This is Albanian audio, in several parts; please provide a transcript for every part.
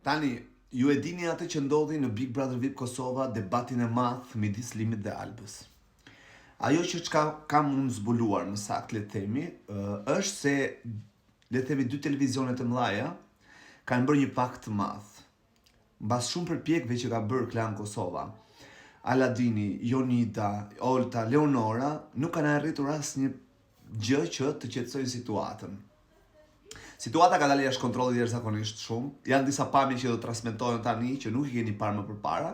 Tani, ju e dini atë që ndodhi në Big Brother VIP Kosova, debatin e madh midis Limit dhe Albës. Ajo që kam unë zbuluar më saktë, le të themi, është se le të themi dy televizionet të mëdha kanë bërë një pakt të madh. Mbas shumë përpjekjeve që ka bërë Klan Kosova, Aladini, Jonida, Olta, Leonora, nuk kanë arritur asnjë gjë që të qetësojë situatën. Situata ka dalë jashtë kontrollit jashtëzakonisht shumë. Janë disa pamje që do të transmetohen tani që nuk i keni parë më përpara.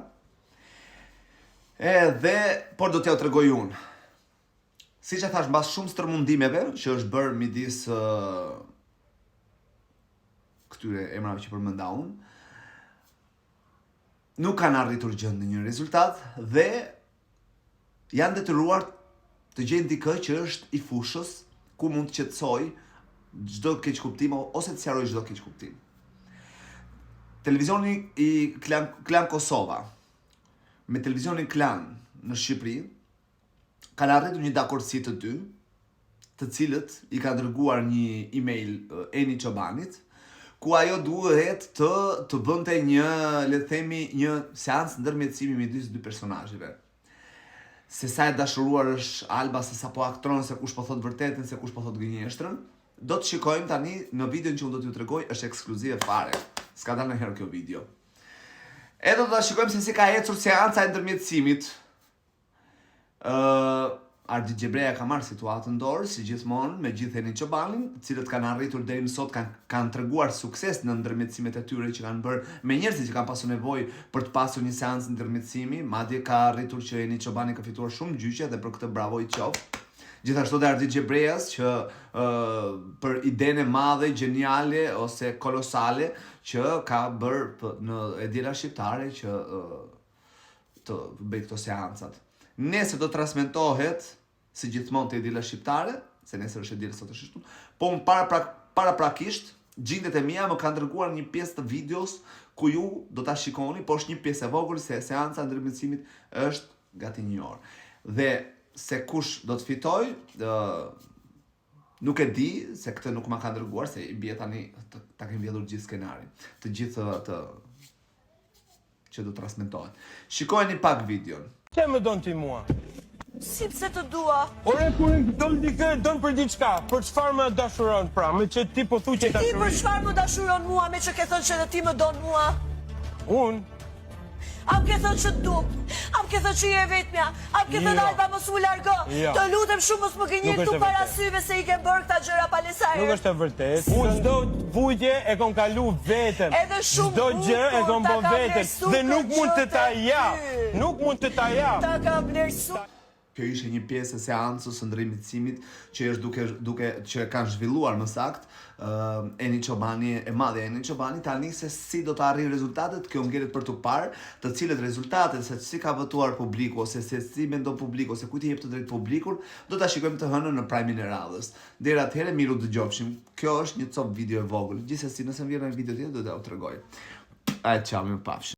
Por do t'ja u tregoj unë. Siç e thash, mbas shumë stërmundimeve që është bërë midis këtyre emrave që përmenda unë, nuk kanë arritur gjë në një rezultat dhe janë detyruar të gjejnë dikë që është i fushës, ku mund të qetësoj çdo keq kuptim ose të sqaroj çdo keq kuptim. Televizioni i Klan Kosova me televizionin Klan në Shqipëri kanë arritur një dakordsi të dy, të cilët i ka dërguar një email Eni Çobanit, ku ajo duhet të bënte një, le të themi, një seancë ndërmjetësimi midis dy personazheve. Se sa e dashuruar është Alba, se sa po aktron, se kush po thot vërtetën, se kush po thot gënjeshtrën, do të shikojmë tani në videon që unë do t'ju tregoj, është ekskluzive fare. S'ka dalë ndonjëherë kjo video. Do ta shikojmë se si ka ecur seanca e ndërmjetësimit. Ardi Xhebreja ka marrë situatën dorë, si gjithmonë, me gjithë Eni Çobanin, të cilët kanë arritur deri më sot, kanë treguar sukses në ndërmjetësimet e tyre që kanë bërë me njerëzit që kanë pasur nevojë për të pasur një seancë ndërmjetësimi, madje ka arritur që Eni Çobani ka fituar shumë gjyqe dhe për këtë bravo i qoftë. Gjithashtu dhe Ardi Xhebrejas që për idenë e madhe, gjeniale ose kolosale që ka bërë në Edjela Shqiptare që të bëj këto seancat. Nesër do transmetohet si gjithmonë te Edjela Shqiptare, se nesër është Edjela sot është shtu, po paraprakisht gjindet e mia më kanë dërguar një pjesë të videos ku ju do ta shikoni, po është një pjesë e vogël se seanca ndërmjetësimit është gati 1 orë. Dhe se kush do të fitoj, nuk e di, se këtë nuk ma ka dërguar, se i bie tani ta kemi mbledhur gjithë skenarin, të gjithë atë që do të transmetohet. Shikojeni pak videon. Çe më don ti mua? Si pse të dua? Ore kur don dikë, don për diçka, për çfarë më dashuron pra, me që ti po thuaj që Ti dashuri. për çfarë më dashuron mua me që ke thënë që ti më don mua? Un Am ke thënë që duk, am ke thënë që je vetmja, am ke thënë Alba mos u largo. Jo. Të lutem shumë mos më gënjej Nuk është këtu e para vërtetë. syve se i ke bërë këta gjëra palesare. nuk është e vërtetë. Unë çdo vujtje e kam kalu vetëm. Edhe shumë Çdo gjë e bukur kam ta bë ka vetëm vlerësuar dhe nuk këtë mund të gjë ta te jap. ty. Nuk mund të ta jap. Ta ka vlerësuar. Kjo ishte një pjesë e seancës së ndërmjetësimit që është që kanë zhvilluar më saktë Eni Çobani, e madhe Eni Çobani, tani se si do të arrijë rezultatet, kjo ngjelet për të parë, të cilët rezultatet, se si ka votuar publiku, ose se si mendon publiku, ose kujt i jep të drejtë publikun, do ta shikojmë të hënën në prajmin e radhës. Deri atëherë miru dëgjofshim. Kjo është një cop video e vogël. Gjithsesi, nëse më vjen një video tjetër do t'ja u tregoj. Ciao, më pafshim.